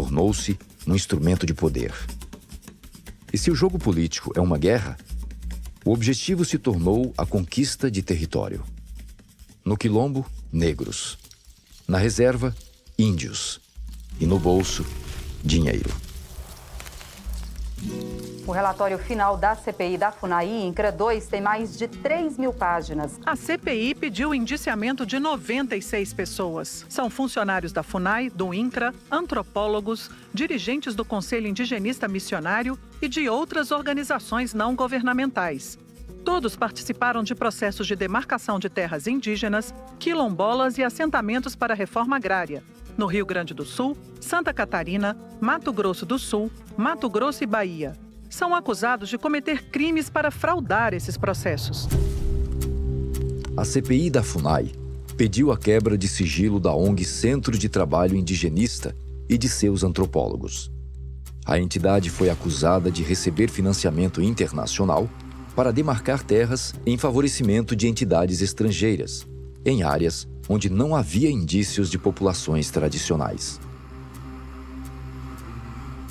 tornou-se um instrumento de poder. E se o jogo político é uma guerra, o objetivo se tornou a conquista de território. No quilombo, negros. Na reserva, índios. E no bolso, dinheiro. O relatório final da CPI da FUNAI, INCRA 2, tem mais de 3.000 páginas. A CPI pediu o indiciamento de 96 pessoas. São funcionários da FUNAI, do INCRA, antropólogos, dirigentes do Conselho Indigenista Missionário e de outras organizações não governamentais. Todos participaram de processos de demarcação de terras indígenas, quilombolas e assentamentos para a reforma agrária, no Rio Grande do Sul, Santa Catarina, Mato Grosso do Sul, Mato Grosso e Bahia. São acusados de cometer crimes para fraudar esses processos. A CPI da FUNAI pediu a quebra de sigilo da ONG Centro de Trabalho Indigenista e de seus antropólogos. A entidade foi acusada de receber financiamento internacional para demarcar terras em favorecimento de entidades estrangeiras, em áreas onde não havia indícios de populações tradicionais.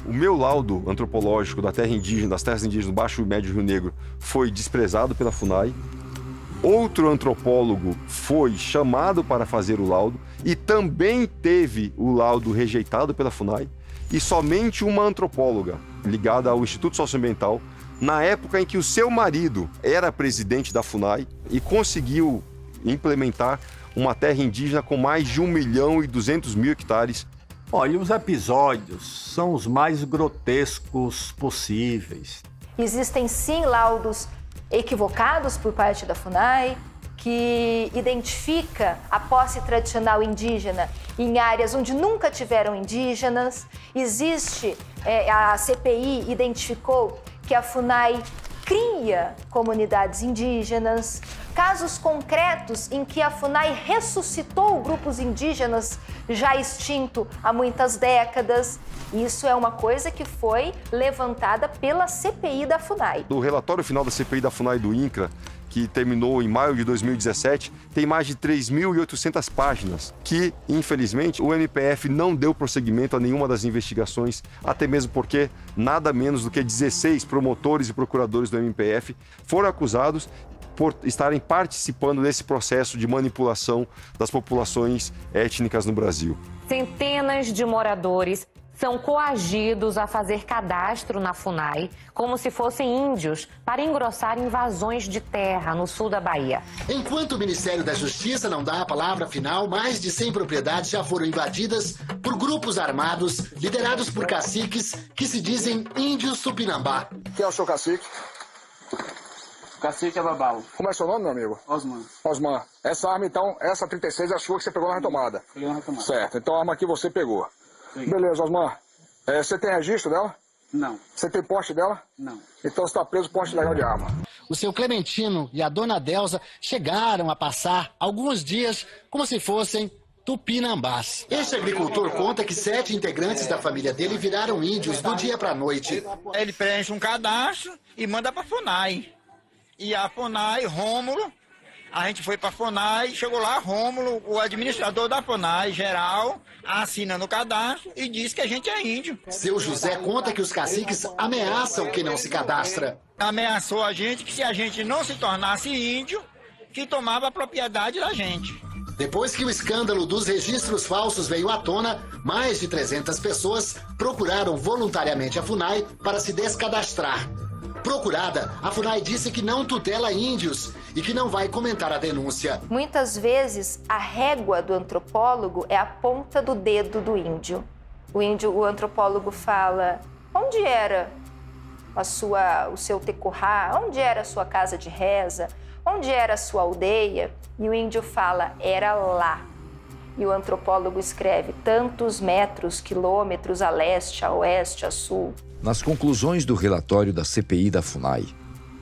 O meu laudo antropológico das terras indígenas do Baixo e Médio Rio Negro foi desprezado pela FUNAI. Outro antropólogo foi chamado para fazer o laudo e também teve o laudo rejeitado pela FUNAI. E somente uma antropóloga ligada ao Instituto Socioambiental, na época em que o seu marido era presidente da FUNAI e conseguiu implementar uma terra indígena com mais de 1.200.000 hectares. Olha, os episódios são os mais grotescos possíveis. Existem sim laudos equivocados por parte da FUNAI, que identifica a posse tradicional indígena em áreas onde nunca tiveram indígenas. A CPI identificou que a FUNAI cria comunidades indígenas, casos concretos em que a FUNAI ressuscitou grupos indígenas já extintos há muitas décadas. Isso é uma coisa que foi levantada pela CPI da FUNAI. O relatório final da CPI da FUNAI do INCRA, que terminou em maio de 2017, tem mais de 3.800 páginas, que, infelizmente, o MPF não deu prosseguimento a nenhuma das investigações, até mesmo porque nada menos do que 16 promotores e procuradores do MPF foram acusados por estarem participando desse processo de manipulação das populações étnicas no Brasil. Centenas de moradores são coagidos a fazer cadastro na FUNAI como se fossem índios para engrossar invasões de terra no sul da Bahia. Enquanto o Ministério da Justiça não dá a palavra final, mais de 100 propriedades já foram invadidas por grupos armados liderados por caciques que se dizem índios Tupinambá. Quem é o seu cacique? Cacique é Babau. Como é seu nome, meu amigo? Osman. Osman. Essa arma, então, essa 36 é a sua que você pegou na retomada? Peguei na retomada. Certo, então a arma que você pegou. Peguei. Beleza, Osman. Você tem registro dela? Não. Você tem porte dela? Não. Então você está preso por porte ilegal de arma. O seu Clementino e a dona Delza chegaram a passar alguns dias como se fossem tupinambás. Este agricultor conta que 7 integrantes da família dele viraram índios do dia para a noite. Ele preenche um cadastro e manda para a FUNAI. E a FUNAI, Rômulo, a gente foi para a FUNAI, chegou lá, Rômulo, o administrador da FUNAI geral, assina no cadastro e diz que a gente é índio. Seu José conta que os caciques ameaçam quem não se cadastra. Ameaçou a gente que se a gente não se tornasse índio, que tomava a propriedade da gente. Depois que o escândalo dos registros falsos veio à tona, mais de 300 pessoas procuraram voluntariamente a FUNAI para se descadastrar. Procurada, a FUNAI disse que não tutela índios e que não vai comentar a denúncia. Muitas vezes, a régua do antropólogo é a ponta do dedo do índio. O antropólogo fala: onde era o seu tecurrá? Onde era a sua casa de reza? Onde era a sua aldeia? E o índio fala: era lá. E o antropólogo escreve: tantos metros, quilômetros a leste, a oeste, a sul. Nas conclusões do relatório da CPI da FUNAI,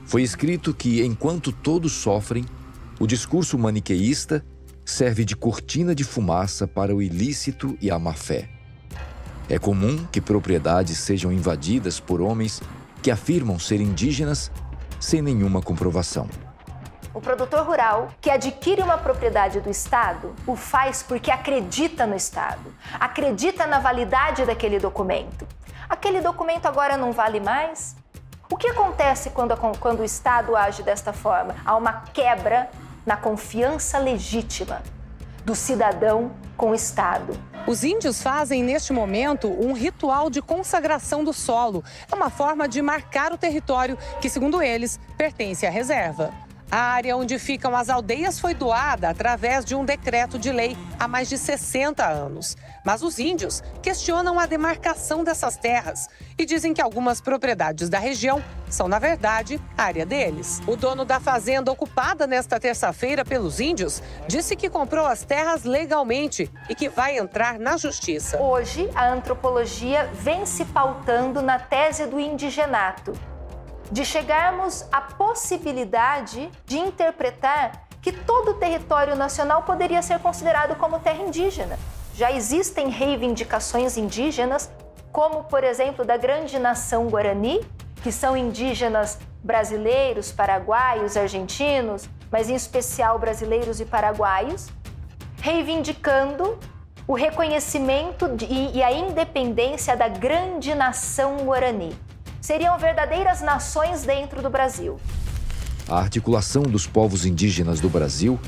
foi escrito que, enquanto todos sofrem, o discurso maniqueísta serve de cortina de fumaça para o ilícito e a má-fé. É comum que propriedades sejam invadidas por homens que afirmam ser indígenas sem nenhuma comprovação. O produtor rural que adquire uma propriedade do Estado o faz porque acredita no Estado, acredita na validade daquele documento. Aquele documento agora não vale mais? O que acontece quando o Estado age desta forma? Há uma quebra na confiança legítima do cidadão com o Estado. Os índios fazem, neste momento, um ritual de consagração do solo. É uma forma de marcar o território que, segundo eles, pertence à reserva. A área onde ficam as aldeias foi doada através de um decreto de lei há mais de 60 anos. Mas os índios questionam a demarcação dessas terras e dizem que algumas propriedades da região são, na verdade, área deles. O dono da fazenda ocupada nesta terça-feira pelos índios disse que comprou as terras legalmente e que vai entrar na justiça. Hoje, a antropologia vem se pautando na tese do indigenato, de chegarmos à possibilidade de interpretar que todo o território nacional poderia ser considerado como terra indígena. Já existem reivindicações indígenas, como, por exemplo, da grande nação Guarani, que são indígenas brasileiros, paraguaios, argentinos, mas em especial brasileiros e paraguaios, reivindicando o reconhecimento e a independência da grande nação Guarani. Seriam verdadeiras nações dentro do Brasil. A Articulação dos Povos Indígenas do Brasil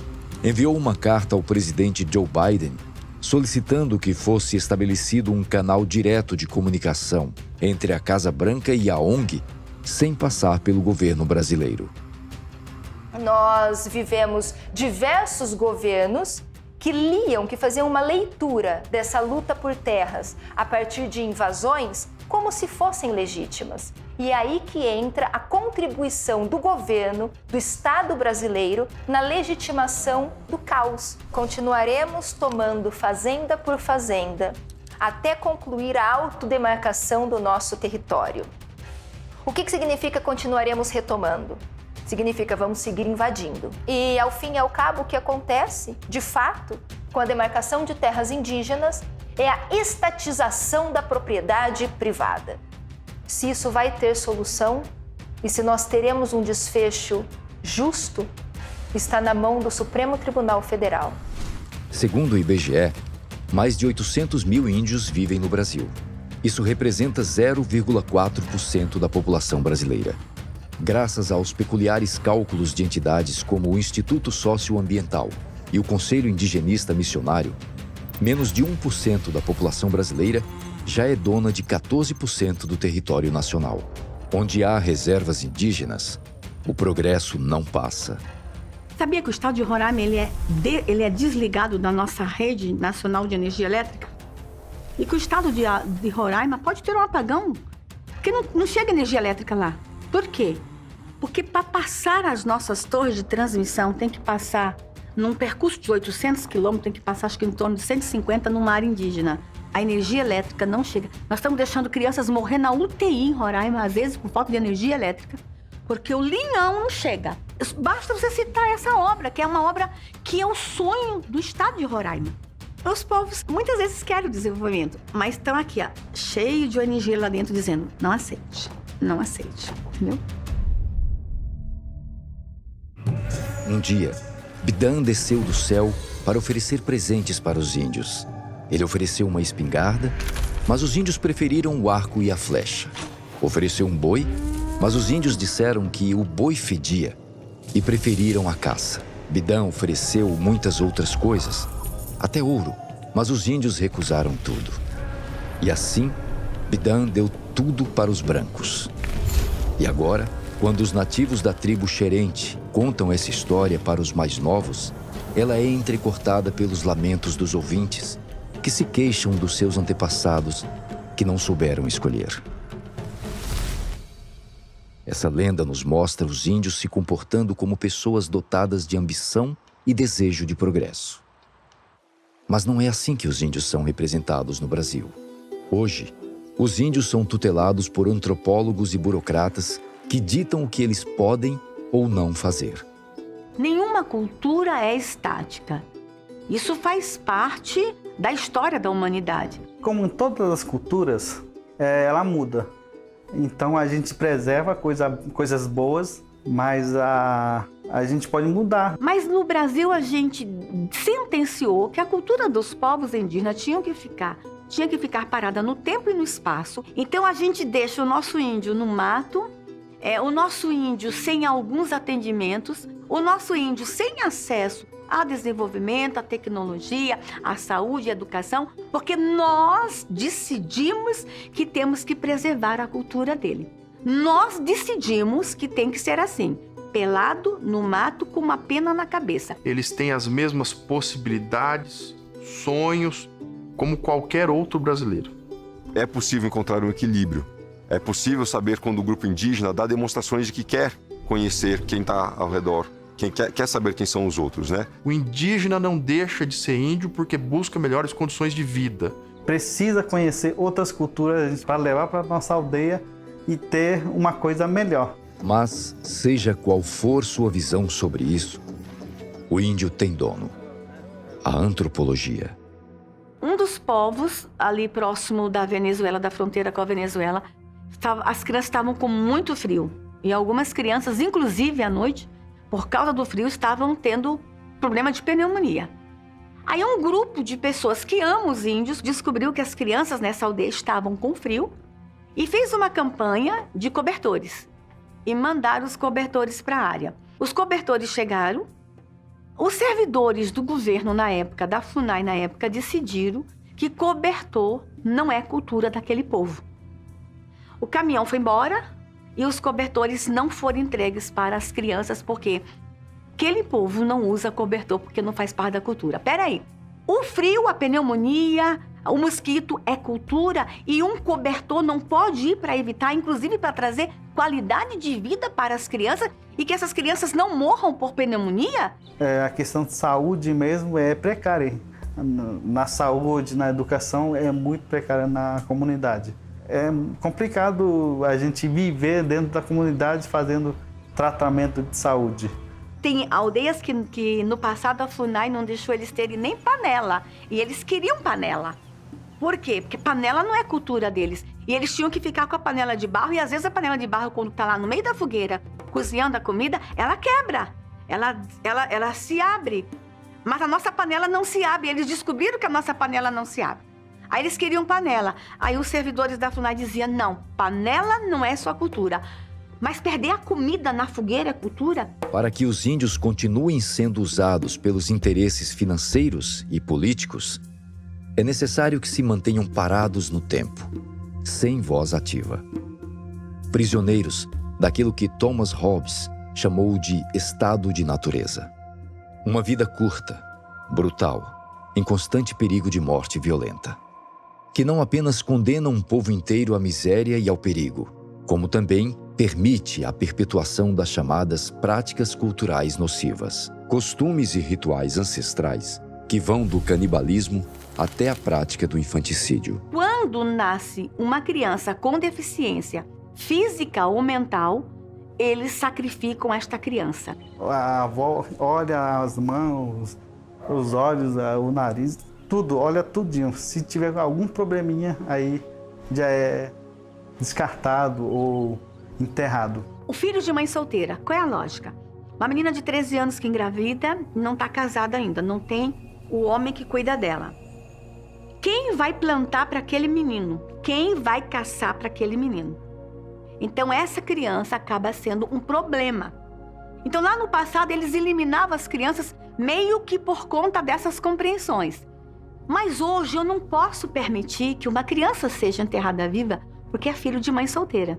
enviou uma carta ao presidente Joe Biden solicitando que fosse estabelecido um canal direto de comunicação entre a Casa Branca e a ONG, sem passar pelo governo brasileiro. Nós vivemos diversos governos que faziam uma leitura dessa luta por terras a partir de invasões como se fossem legítimas. E é aí que entra a contribuição do governo, do Estado brasileiro, na legitimação do caos. Continuaremos tomando fazenda por fazenda, até concluir a autodemarcação do nosso território. O que significa continuaremos retomando? Significa vamos seguir invadindo. E, ao fim e ao cabo, o que acontece, de fato, com a demarcação de terras indígenas, é a estatização da propriedade privada. Se isso vai ter solução e se nós teremos um desfecho justo, está na mão do Supremo Tribunal Federal. Segundo o IBGE, mais de 800 mil índios vivem no Brasil. Isso representa 0,4% da população brasileira. Graças aos peculiares cálculos de entidades como o Instituto Socioambiental e o Conselho Indigenista Missionário, menos de 1% da população brasileira já é dona de 14% do território nacional. Onde há reservas indígenas, o progresso não passa. Sabia que o estado de Roraima ele é desligado da nossa rede nacional de energia elétrica? E que o estado de Roraima pode ter um apagão, porque não chega energia elétrica lá. Por quê? Porque para passar as nossas torres de transmissão tem que passar num percurso de 800 quilômetros, tem que passar acho que em torno de 150 numa área indígena. A energia elétrica não chega. Nós estamos deixando crianças morrer na UTI em Roraima, às vezes por falta de energia elétrica, porque o linhão não chega. Basta você citar essa obra, que é uma obra que é o sonho do estado de Roraima. Os povos muitas vezes querem o desenvolvimento, mas estão aqui, ó, cheio de ONG lá dentro dizendo, não aceite, entendeu? Um dia, Bidan desceu do céu para oferecer presentes para os índios. Ele ofereceu uma espingarda, mas os índios preferiram o arco e a flecha. Ofereceu um boi, mas os índios disseram que o boi fedia e preferiram a caça. Bidan ofereceu muitas outras coisas, até ouro, mas os índios recusaram tudo. E assim, Bidan deu tudo para os brancos. E agora, quando os nativos da tribo Xerente contam essa história para os mais novos, ela é entrecortada pelos lamentos dos ouvintes, que se queixam dos seus antepassados que não souberam escolher. Essa lenda nos mostra os índios se comportando como pessoas dotadas de ambição e desejo de progresso. Mas não é assim que os índios são representados no Brasil. Hoje, os índios são tutelados por antropólogos e burocratas que ditam o que eles podem ou não fazer. Nenhuma cultura é estática. Isso faz parte da história da humanidade. Como em todas as culturas, ela muda. Então a gente preserva coisas boas, mas a a gente pode mudar. Mas no Brasil a gente sentenciou que a cultura dos povos indígenas tinha que ficar parada no tempo e no espaço. Então a gente deixa o nosso índio no mato, o nosso índio sem alguns atendimentos, o nosso índio sem acesso a desenvolvimento, a tecnologia, a saúde, a educação, porque nós decidimos que temos que preservar a cultura dele. Nós decidimos que tem que ser assim, pelado no mato com uma pena na cabeça. Eles têm as mesmas possibilidades, sonhos, como qualquer outro brasileiro. É possível encontrar um equilíbrio. É possível saber quando o grupo indígena dá demonstrações de que quer conhecer quem está ao redor, quem quer saber quem são os outros, né? O indígena não deixa de ser índio porque busca melhores condições de vida. Precisa conhecer outras culturas para levar para a nossa aldeia e ter uma coisa melhor. Mas, seja qual for sua visão sobre isso, o índio tem dono: a antropologia. Um dos povos, ali próximo da Venezuela, da fronteira com a Venezuela, as crianças estavam com muito frio. E algumas crianças, inclusive à noite, por causa do frio, estavam tendo problema de pneumonia. Aí um grupo de pessoas que amam os índios descobriu que as crianças nessa aldeia estavam com frio e fez uma campanha de cobertores. E mandaram os cobertores para a área. Os cobertores chegaram, os servidores do governo na época, da FUNAI na época, decidiram que cobertor não é cultura daquele povo. O caminhão foi embora e os cobertores não foram entregues para as crianças porque aquele povo não usa cobertor porque não faz parte da cultura. Peraí, o frio, a pneumonia, o mosquito é cultura e um cobertor não pode ir para evitar, inclusive para trazer qualidade de vida para as crianças e que essas crianças não morram por pneumonia? A questão de saúde mesmo é precária. Na saúde, na educação, é muito precária na comunidade. É complicado a gente viver dentro da comunidade fazendo tratamento de saúde. Tem aldeias que no passado a FUNAI não deixou eles terem nem panela. E eles queriam panela. Por quê? Porque panela não é cultura deles. E eles tinham que ficar com a panela de barro. E às vezes a panela de barro, quando tá lá no meio da fogueira, cozinhando a comida, ela quebra. Ela se abre. Mas a nossa panela não se abre. Eles descobriram que a nossa panela não se abre. Aí eles queriam panela. Aí os servidores da FUNAI diziam, não, panela não é sua cultura. Mas perder a comida na fogueira é cultura? Para que os índios continuem sendo usados pelos interesses financeiros e políticos, é necessário que se mantenham parados no tempo, sem voz ativa. Prisioneiros daquilo que Thomas Hobbes chamou de estado de natureza. Uma vida curta, brutal, em constante perigo de morte violenta, que não apenas condena um povo inteiro à miséria e ao perigo, como também permite a perpetuação das chamadas práticas culturais nocivas, costumes e rituais ancestrais que vão do canibalismo até a prática do infanticídio. Quando nasce uma criança com deficiência física ou mental, eles sacrificam esta criança. A avó olha as mãos, os olhos, o nariz, tudo, olha tudinho. Se tiver algum probleminha, aí já é descartado ou enterrado. O filho de mãe solteira, qual é a lógica? Uma menina de 13 anos que engravida, não está casada ainda, não tem o homem que cuida dela. Quem vai plantar para aquele menino? Quem vai caçar para aquele menino? Então essa criança acaba sendo um problema. Então lá no passado eles eliminavam as crianças meio que por conta dessas compreensões. Mas hoje eu não posso permitir que uma criança seja enterrada viva porque é filho de mãe solteira.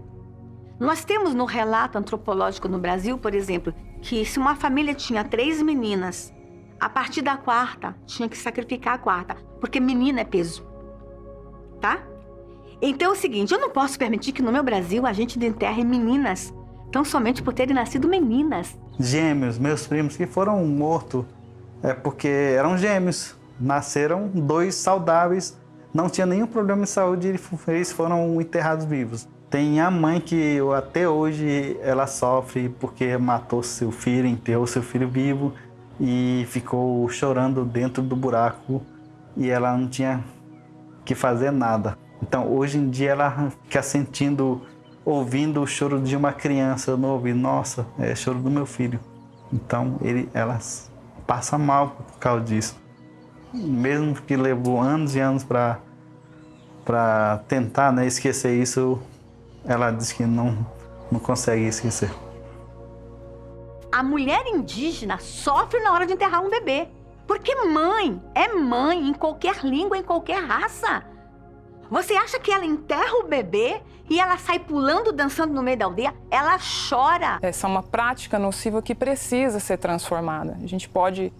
Nós temos no relato antropológico no Brasil, por exemplo, que se uma família tinha 3 meninas, a partir da 4ª tinha que sacrificar a 4ª, porque menina é peso, tá? Então é o seguinte, eu não posso permitir que no meu Brasil a gente enterre meninas, tão somente por terem nascido meninas. Gêmeos, meus primos que foram mortos, porque eram gêmeos, nasceram 2 saudáveis, não tinha nenhum problema de saúde e eles foram enterrados vivos. Tem a mãe que até hoje ela sofre porque matou seu filho, enterrou seu filho vivo e ficou chorando dentro do buraco e ela não tinha que fazer nada. Então hoje em dia ela fica ouvindo o choro de uma criança no ouvido. Nossa, é choro do meu filho. Então ela passa mal por causa disso. Mesmo que levou anos e anos para tentar, né, esquecer isso, ela diz que não consegue esquecer. A mulher indígena sofre na hora de enterrar um bebê. Porque mãe é mãe em qualquer língua, em qualquer raça. Você acha que ela enterra o bebê e ela sai pulando, dançando no meio da aldeia? Ela chora. Essa é uma prática nociva que precisa ser transformada. A gente pode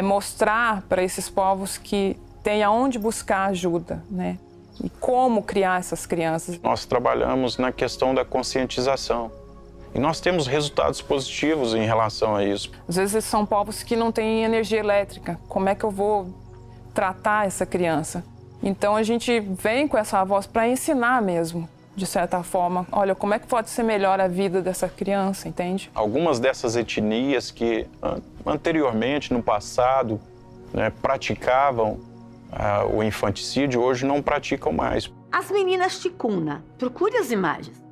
mostrar para esses povos que tem aonde buscar ajuda, né? E como criar essas crianças. Nós trabalhamos na questão da conscientização. E nós temos resultados positivos em relação a isso. Às vezes são povos que não têm energia elétrica. Como é que eu vou tratar essa criança? Então a gente vem com essa voz para ensinar mesmo, de certa forma. Olha, como é que pode ser melhor a vida dessa criança, entende? Algumas dessas etnias que anteriormente, no passado, né, praticavam o infanticídio, hoje não praticam mais. As meninas ticuna, procure as imagens.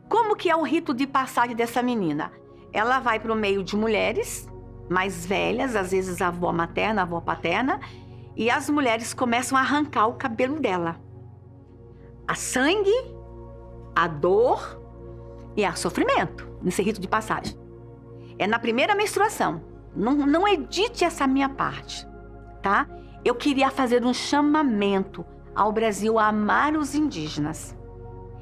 Como que é o rito de passagem dessa menina? Ela vai para o meio de mulheres mais velhas, às vezes a avó materna, a avó paterna, e as mulheres começam a arrancar o cabelo dela. A sangue, a dor e a sofrimento nesse rito de passagem. É na primeira menstruação. Não edite essa minha parte, tá? Eu queria fazer um chamamento ao Brasil a amar os indígenas.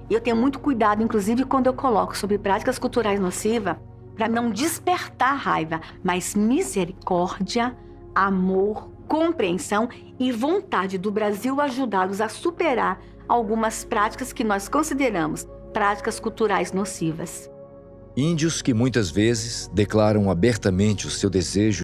Eu tenho muito cuidado, inclusive, quando eu coloco sobre práticas culturais nocivas, para não despertar raiva, mas misericórdia, amor, compreensão e vontade do Brasil ajudá-los a superar algumas práticas que nós consideramos práticas culturais nocivas. Índios que muitas vezes declaram abertamente o seu desejo